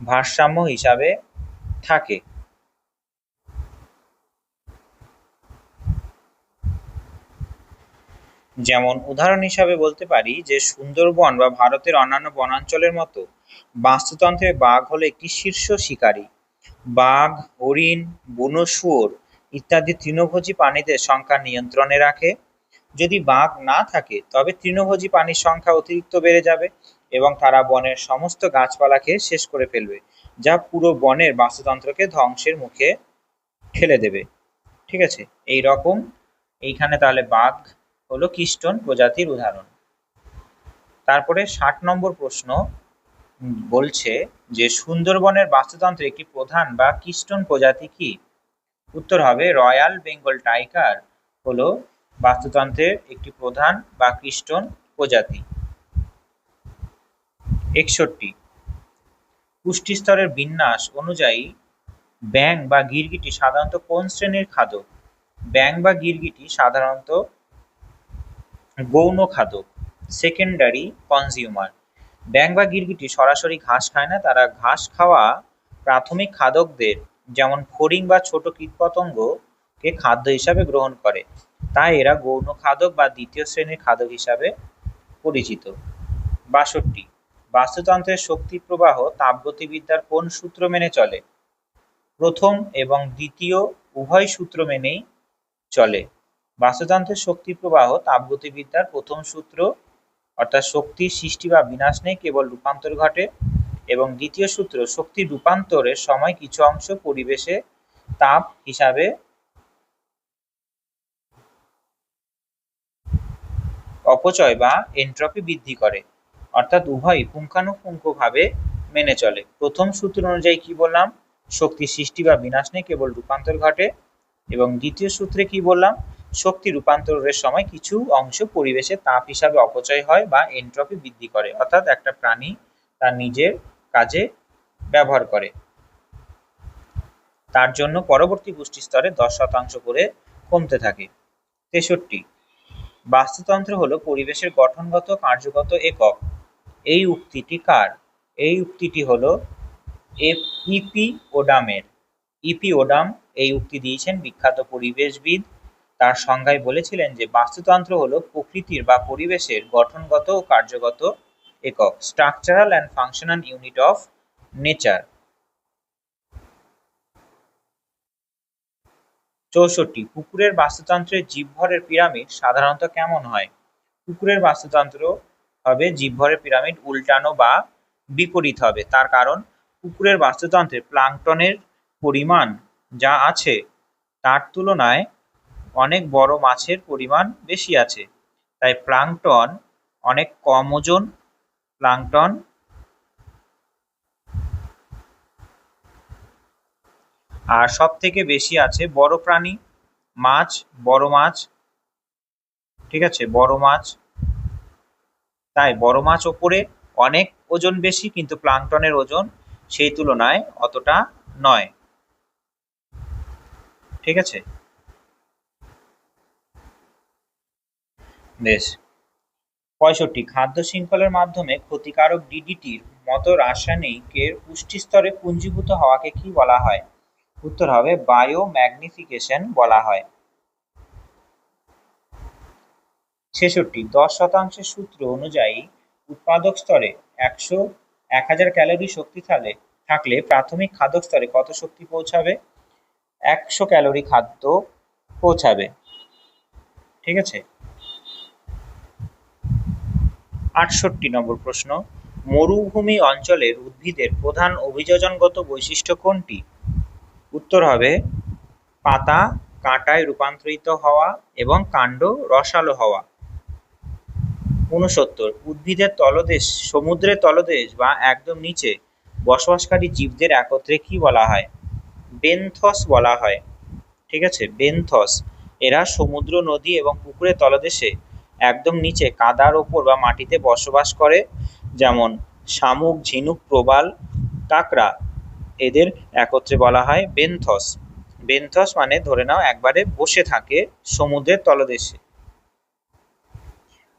Speaker 1: ভারসাম্য হিসাবে থাকে। যেমন উদাহরণ হিসাবে বলতে পারি যে সুন্দরবন বা ভারতের অন্যান্য বনাঞ্চলের মতো বাস্তুতন্ত্রে বাঘ হলো একটি শীর্ষ শিকারী। বাঘ, হরিণ, বুনো শুয়োর ইত্যাদি তৃণভোজী প্রাণীদের সংখ্যা নিয়ন্ত্রণে রাখে। যদি বাঘ না থাকে তবে তৃণভোজী প্রাণীর সংখ্যা অতিরিক্ত বেড়ে যাবে এবং তারা বনের সমস্ত গাছপালাকে শেষ করে ফেলবে, যা পুরো বনের বাস্তুতন্ত্রকে ধ্বংসের মুখে ঠেলে দেবে। ঠিক আছে, এই রকম এইখানে তাহলে বাঘ হলো কিস্টোন প্রজাতির উদাহরণ। তারপরে 60 নম্বর প্রশ্ন বলছে যে সুন্দরবনের বাস্তুতন্ত্রে একটি প্রধান বা কিস্টোন প্রজাতি কি? উত্তর হবে রয়্যাল বেঙ্গল টাইগার হলো বাস্তুতন্ত্রের একটি প্রধান বা কিস্টোন প্রজাতি। 61 পুষ্টিস্তরের বিন্যাস অনুযায়ী ব্যাঙ বা গিরগিটি সাধারণত কোন শ্রেণীর খাদক? ব্যাঙ বা গিরগিটি সাধারণত গৌণ খাদক, সেকেন্ডারি কনজিউমার। ব্যাঙ বা গিরগিটি সরাসরি ঘাস খায় না, তারা ঘাস খাওয়া প্রাথমিক খাদকদের যেমন ফড়িং বা ছোট কীটপতঙ্গকে খাদ্য হিসাবে গ্রহণ করে, তাই এরা গৌণ খাদক বা দ্বিতীয় শ্রেণীর খাদক হিসাবে পরিচিত। 62 বাস্তুতন্ত্রের শক্তি প্রবাহ তাপগতিবিদ্যার কোন সূত্র মেনে চলে? প্রথম এবং দ্বিতীয় উভয় সূত্র মেনেই চলে। বাস্তুতন্ত্রের শক্তি প্রবাহ তাপগতিবিদ্যার প্রথম সূত্র, অর্থাৎ শক্তির সৃষ্টি বা বিনাশ নেই, কেবল রূপান্তর ঘটে, এবং দ্বিতীয় সূত্র শক্তির রূপান্তরের সময় কিছু অংশ পরিবেশে তাপ হিসাবে অপচয় বা এন্ট্রপি বৃদ্ধি করে, অর্থাৎ উভয়ই পুঙ্খানুপুঙ্খভাবে মেনে চলে। প্রথম সূত্র অনুযায়ী কি বললাম? শক্তি সৃষ্টি বা বিনাশ নেই, কেবল রূপান্তর ঘটে, এবং দ্বিতীয় সূত্রে কি বললাম? শক্তি রূপান্তরের সময় কিছু অংশ পরিবেশে তাপ হিসাবে অপচয় হয় বা এন্ট্রপি বৃদ্ধি করে, অর্থাৎ একটা প্রাণী তার নিজের কাজে ব্যবহার করে, তার জন্য পরবর্তী পুষ্টি স্তরে 10% করে কমতে থাকে। 63 বাস্তুতন্ত্র হলো পরিবেশের গঠনগত কার্যগত একক। এই উক্তিটি কার? এই উক্তিটি হলো ইপি ওডামের। ইপি ওডাম এই উক্তি দিয়েছেন, বিখ্যাত পরিবেশবিদ। তার সংজ্ঞায় বলেছিলেন যে বাস্তুতন্ত্র হলো প্রকৃতির বা পরিবেশের গঠনগত ও কার্যগত একক, structural and functional unit of nature. 64 পুকুরের বাস্তুতন্ত্রের জীবভরের পিরামিড সাধারণত কেমন হয়? পুকুরের বাস্তুতন্ত্র হবে জীবভরের পিরামিড উল্টানো বা বিপরীত হবে। তার কারণ পুকুরের বাস্তুতন্ত্রে প্লাঙ্কটনের পরিমাণ যা আছে তার তুলনায় অনেক বড় মাছের পরিমাণ বেশি আছে, তাই প্লাঙ্কটন অনেক কম ওজন প্লাঙ্কটন, আর সব থেকে বেশি আছে বড় প্রাণী, মাছ, বড় মাছ। ঠিক আছে, বড় মাছ, তাই বড় মাছ ওপরে অনেক ওজন বেশি, কিন্তু প্লাঙ্কটনের ওজন সেই তুলনায় অতটা নয়। ঠিক আছে, বেশ। 65, খাদ্য শৃঙ্খলের মাধ্যমে ক্ষতিকারক ডিডিটির মতো রাসায়নিকের পুষ্টিস্তরে পুঞ্জীভূত হওয়াকে কি বলা হয়? উত্তর হবে বায়ো ম্যাগনিফিকেশন বলা হয়। 66, 10% সূত্র অনুযায়ী উৎপাদক স্তরে 1000 ক্যালোরি শক্তি থাকলে প্রাথমিক খাদক স্তরে কত শক্তি পৌঁছাবে? 100 ক্যালোরি খাদ্য পৌঁছাবে। ঠিক আছে, 68 নম্বর প্রশ্ন, মরুভূমি অঞ্চলের উদ্ভিদের প্রধান অভিযোজনগত বৈশিষ্ট্য কোনটি? উত্তর হবে পাতা কাঁটায় রূপান্তরিত হওয়া এবং কাণ্ড রসালো হওয়া। 69, উদ্ভিদের তলদেশ, সমুদ্রের তলদেশ বা একদম নিচে বসবাসকারী জীবদের একত্রে কি বলা হয়? বেনথস বলা হয়। ঠিক আছে, বেনথস। এরা সমুদ্র, নদী এবং পুকুরের তলদেশে একদম নিচে কাদার ওপর বা মাটিতে বসবাস করে, যেমন শামুক, ঝিনুক, প্রবাল, কাঁকড়া, এদের একত্রে বলা হয় বেনথস। বেনথস মানে ধরে নাও একবারে বসে থাকে সমুদ্রের তলদেশে।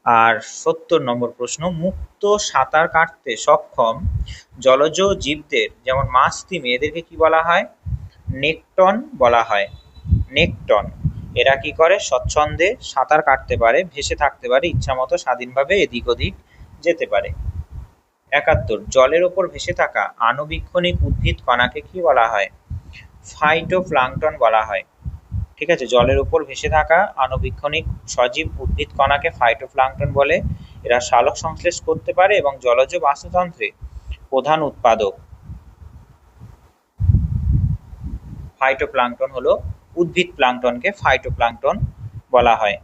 Speaker 1: আর 70 নম্বর প্রশ্ন, মুক্ত সাঁতার কাটতে সক্ষম জলজ জীবদের, যেমন মাছ, তিমি, এদেরকে কি বলা হয়? নেকটন বলা হয়। নেকটন। এরা কি করে? স্বচ্ছন্দে সাঁতার কাটতে পারে, ভেসে থাকতে পারে, ইচ্ছামতো স্বাধীনভাবে এদিক ওদিক যেতে পারে। 71, জলের ওপর ভেসে থাকা আণুবীক্ষণিক উদ্ভিদ কণাকে কি বলা হয়? ফাইটোপ্লাঙ্কটন বলা হয়। ঠিক আছে, জলের উপর ভেসে থাকা আণুবীক্ষণিক সজীব উদ্ভিদ কণাকে ফাইটোপ্লাঙ্কটন বলে। এরা সালোক সংশ্লেষ করতে পারে এবং জলজ বাস্তুতন্ত্রে প্রধান উৎপাদক। ফাইটোপ্লাঙ্কটন হলো উদ্ভিদ প্লাঙ্কটনকে ফাইটোপ্লাঙ্কটন বলা হয়।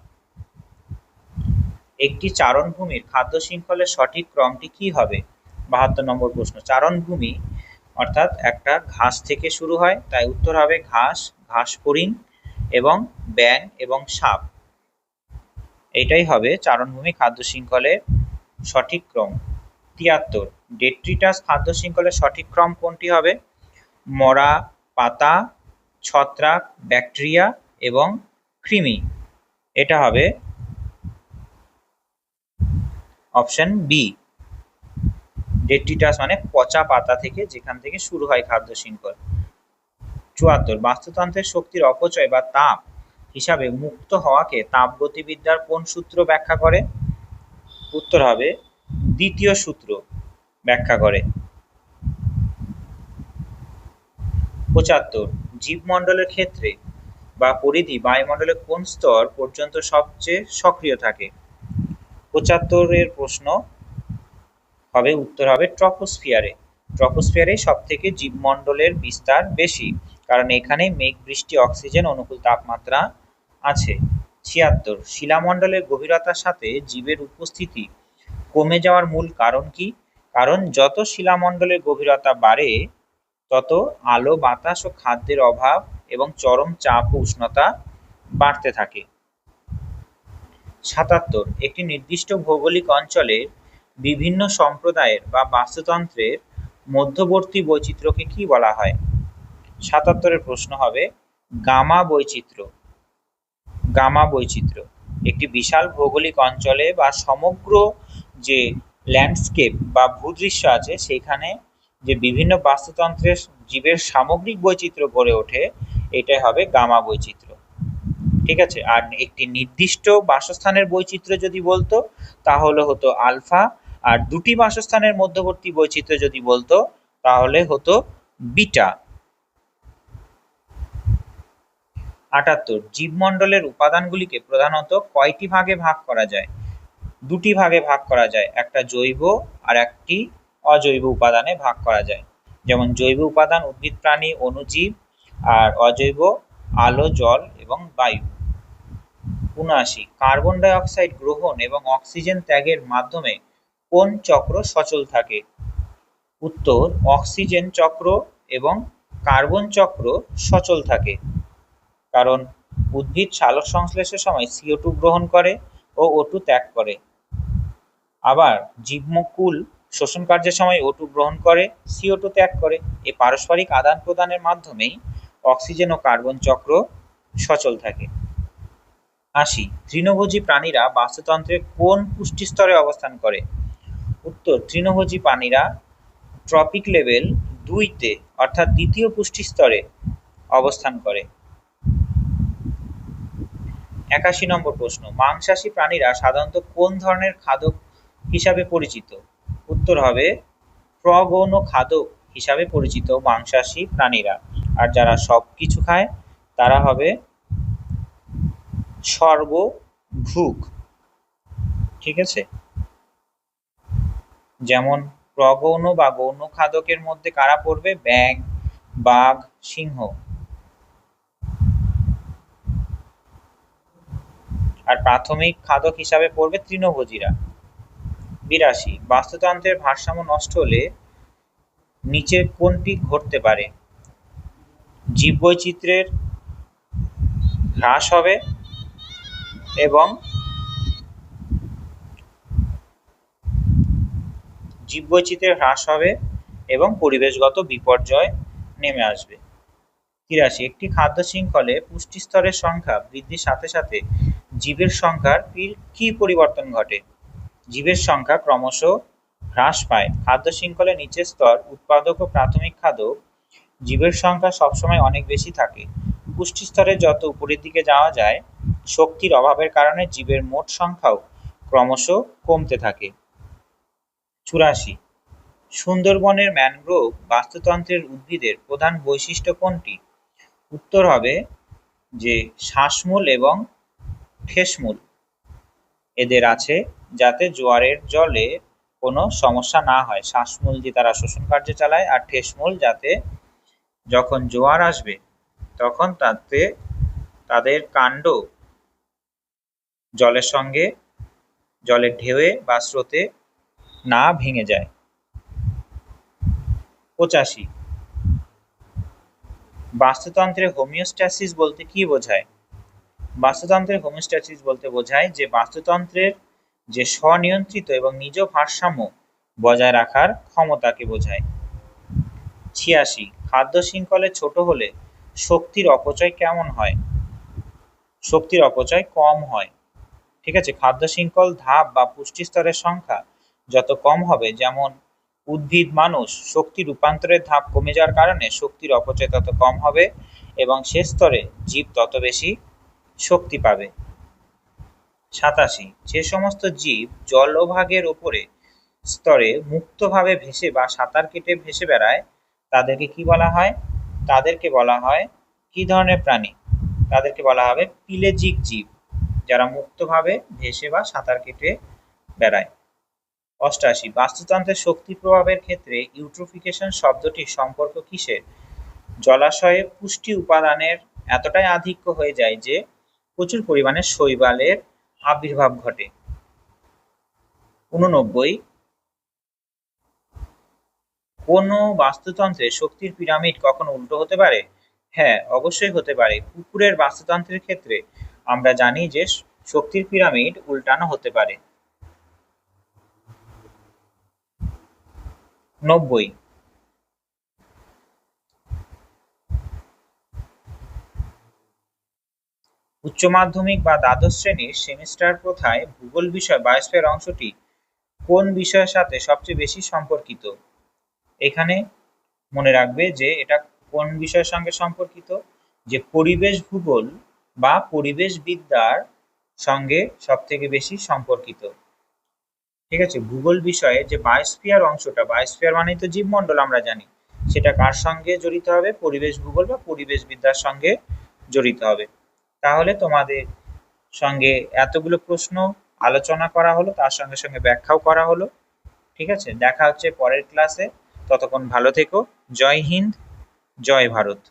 Speaker 1: একটি চারণভূমির খাদ্য শৃঙ্খলের সঠিক ক্রমটি কি হবে? 72 নম্বর প্রশ্ন, চারণভূমি অর্থাৎ একটা ঘাস থেকে শুরু হয়, তাই উত্তর হবে ঘাস, ঘাস ফড়িং এবং ব্যাঙ এবং সাপ। এটাই হবে চারণভূমি খাদ্য শৃঙ্খলের সঠিক ক্রম। 73, ডেট্রিটাস খাদ্য শৃঙ্খলের সঠিক ক্রম কোনটি হবে? মরা পাতা, ছত্রাক, ব্যাকটেরিয়া এবং কৃমি। এটা হবে অপশন বি। ডেট্রিটাস মানে পচা পাতা থেকে, যেখান থেকে শুরু হয় খাদ্য শৃঙ্খল। 74, বাস্তুতন্ত্রের শক্তির অপচয় বা তাপ হিসাবে মুক্ত হওয়াকে তাপগতিবিদ্যার কোন সূত্র ব্যাখ্যা করে? উত্তর হবে দ্বিতীয় সূত্র ব্যাখ্যা করে। 75, জীবমণ্ডলের ক্ষেত্রে বা পরিধি বায়ুমণ্ডলের কোন স্তর পর্যন্ত সবচেয়ে সক্রিয় থাকে? 75 এর প্রশ্ন হবে, উত্তর হবে ট্রপোস্ফিয়ারে। ট্রপোস্ফিয়ারে সব থেকে জীবমণ্ডলের বিস্তার বেশি, কারণ এখানে মেঘ, বৃষ্টি, অক্সিজেন, অনুকূল তাপমাত্রা আছে। 76, শিলামণ্ডলের গভীরতার সাথে জীবের উপস্থিতি কমে যাওয়ার মূল কারণ কি? কারণ যত শিলামণ্ডলের গভীরতা বাড়ে তত আলো, বাতাস ও খাদ্যের অভাব এবং চরম চাপ ও উষ্ণতা বাড়তে থাকে। 77, একটি নির্দিষ্ট ভৌগোলিক অঞ্চলের বিভিন্ন সম্প্রদায়ের বা বাস্তুতন্ত্রের মধ্যবর্তী বৈচিত্র্যকে কি বলা হয়? 77 এর প্রশ্ন হবে গামা বৈচিত্র্য। গামা বৈচিত্র্য একটি বিশাল ভৌগোলিক অঞ্চলে বা সমগ্র যে ল্যান্ডস্কেপ বা ভূদৃশ্য আছে, সেখানে যে বিভিন্ন বাস্তুতন্ত্রের জীবের সামগ্রিক বৈচিত্র্য গড়ে ওঠে, এটাই হবে গামা বৈচিত্র্য। ঠিক আছে, আর একটি নির্দিষ্ট বাসস্থানের বৈচিত্র্য যদি বলতো তাহলে হতো আলফা, আর দুটি বাসস্থানের মধ্যবর্তী বৈচিত্র্য যদি বলতো তাহলে হতো বিটা। 78, জীবমণ্ডলের উপাদানগুলিকে প্রধানত কয়টি ভাগে ভাগ করা যায়? দুটি ভাগে ভাগ করা যায়, একটা জৈব আর একটি অজৈব উপাদানে ভাগ করা যায়। যেমন জৈব উপাদান উদ্ভিদ, প্রাণী, অণুজীব, আর অজৈব আলো, জল এবং বায়ু। 79, কার্বন ডাই অক্সাইড গ্রহণ এবং অক্সিজেন ত্যাগের মাধ্যমে কোন চক্র সচল থাকে? উত্তর অক্সিজেন চক্র এবং কার্বন চক্র সচল থাকে, কারণ উদ্ভিদ সালোক সংশ্লেষের সময় CO2 গ্রহণ করে ও O2 ত্যাগ করে। আবার জীবকুল শোষণ কার্যের সময় O2 গ্রহণ করে, CO2 ত্যাগ করে। এই পারস্পরিক আদান প্রদানের মাধ্যমেই অক্সিজেন ও কার্বন চক্র সচল থাকে। ৮০ তৃণভোজী প্রাণীরা বাস্তুতন্ত্রের কোন পুষ্টি স্তরে অবস্থান করে? উত্তর, তৃণভোজী প্রাণীরা ট্রপিক লেভেল 2-তে অর্থাৎ দ্বিতীয় পুষ্টি স্তরে অবস্থান করে। ৮১ নম্বর প্রশ্ন, মাংসাশী প্রাণীরা সাধারণত কোন ধরনের খাদক হিসাবে পরিচিত? উত্তর হবে প্রগৌণ খাদক হিসাবে পরিচিত মাংসাশী প্রাণীরা। আর যারা সবকিছু খায় তারা হবে সর্বভুক। ঠিক আছে, যেমন প্রগৌণ বা গৌণ খাদকের মধ্যে কারা পড়বে? ব্যাঙ, বাঘ, সিংহ। আর প্রাথমিক খাদক হিসাবে পড়বে তৃণভোজীরা। ৮২ বাস্তুতন্ত্রের ভারসাম্য নষ্ট হলে নিচের কোনটি ঘটতে পারে? জীববৈচিত্র্যের হ্রাস হবে এবং পরিবেশগত বিপর্যয় নেমে আসবে। ৮৩ একটি খাদ্য শৃঙ্খলে পুষ্টি স্তরের সংখ্যা বৃদ্ধির সাথে সাথে জীবের সংখ্যার কি পরিবর্তন ঘটে? জীবের সংখ্যা ক্রমশ হ্রাস পায়। খাদ্য শৃঙ্খলের নিচের স্তর উৎপাদক ও প্রাথমিক খাদক জীবের সংখ্যা সবসময় অনেক বেশি থাকে। পুষ্টি স্তরে যত উপরের দিকে যাওয়া যায়, শক্তির অভাবের কারণে জীবের মোট সংখ্যাও ক্রমশ কমতে থাকে। ৮৪ সুন্দরবনের ম্যানগ্রোভ বাস্তুতন্ত্রের উদ্ভিদের প্রধান বৈশিষ্ট্য কোনটি? উত্তর হবে যে শ্বাসমূল এবং ঠেসমূল এদের আছে, যাতে জোয়ারের জলে কোনো সমস্যা না হয়। শ্বাসমূল দিয়ে তারা শোষণ কার্য চালায়, আর ঠেসমূল যাতে যখন জোয়ার আসবে তখন তাতে তাদের কাণ্ড জলের সঙ্গে, জলের ঢেউয়ে বা স্রোতে না ভেঙে যায়। ৮৫ বাস্তুতন্ত্রের হোমিওস্ট্যাসিস বলতে কি বোঝায়? বাস্তুতন্ত্রের হোমিওস্ট্যাসিস বলতে বোঝায় যে বাস্তুতন্ত্রের যে স্বনিয়ন্ত্রিত এবং নিজ ভারসাম্য বজায় রাখার ক্ষমতাকে বোঝায়। ৮৬ খাদ্য শৃঙ্খলে ছোট হলে শক্তির অপচয় কেমন হয়? শক্তির অপচয় কম হয়। ঠিক আছে, খাদ্য শৃঙ্খল ধাপ বা পুষ্টি স্তরের সংখ্যা যত কম হবে, যেমন উদ্ভিদ, মানুষ, শক্তি রূপান্তরের ধাপ কমে যাওয়ার কারণে শক্তির অপচয় তত কম হবে এবং সে স্তরে জীব তত বেশি শক্তি পাবে। ৮৭ যে সমস্ত জীব জলভাগের উপরে স্তরে মুক্তভাবে ভেসে বা সাঁতার কেটে ভেসে বেড়ায় তাদেরকে কি বলা হয়? তাদেরকে বলা হয় কি ধরনের প্রাণী? তাদেরকে বলা হবে পিলেজিক জীব, যারা মুক্তভাবে ভেসে বা সাঁতার কেটে বেড়ায়। ৮৮ বাস্তুতন্ত্রের শক্তি প্রভাবের ক্ষেত্রে ইউট্রোফিকেশন শব্দটির সম্পর্ক কিসের? জলাশয়ে পুষ্টি উপাদানের এতটাই আধিক্য হয়ে যায় যে প্রচুর পরিমাণে শৈবালের আবির্ভাব ঘটে। ৮৯ কোন বাস্তুতন্ত্রে শক্তির পিরামিড কখনো উল্টো হতে পারে? হ্যাঁ, অবশ্যই হতে পারে। কুকুরের বাস্তুতন্ত্রের ক্ষেত্রে আমরা জানি যে শক্তির পিরামিড উল্টানো হতে পারে। ৯০ উচ্চ মাধ্যমিক বা দ্বাদশ শ্রেণীর সেমিস্টার প্রথায় ভূগোল বিষয় বায়োস্ফিয়ার অংশটি কোন বিষয়ের সাথে সবচেয়ে বেশি সম্পর্কিত? এখানে মনে রাখবে যে এটা কোন বিষয়ের সঙ্গে সম্পর্কিত, যে পরিবেশ ভূগোল বা পরিবেশ বিদ্যার সঙ্গে সব থেকে বেশি সম্পর্কিত। ঠিক আছে, ভূগোল বিষয়ে যে বায়োস্ফিয়ার অংশটা, বায়োস্ফিয়ার মানে তো জীবমণ্ডল আমরা জানি, সেটা কার সঙ্গে জড়িত হবে? পরিবেশ ভূগোল বা পরিবেশ বিদ্যার সঙ্গে জড়িত হবে। তাহলে তোমাদের সঙ্গে এতগুলো প্রশ্ন আলোচনা করা হলো, তার সঙ্গে সঙ্গে ব্যাখ্যাও করা হলো। ঠিক আছে, দেখা হচ্ছে পরের ক্লাসে। ততক্ষণ ভালো থেকো। জয় হিন্দ, জয় ভারত।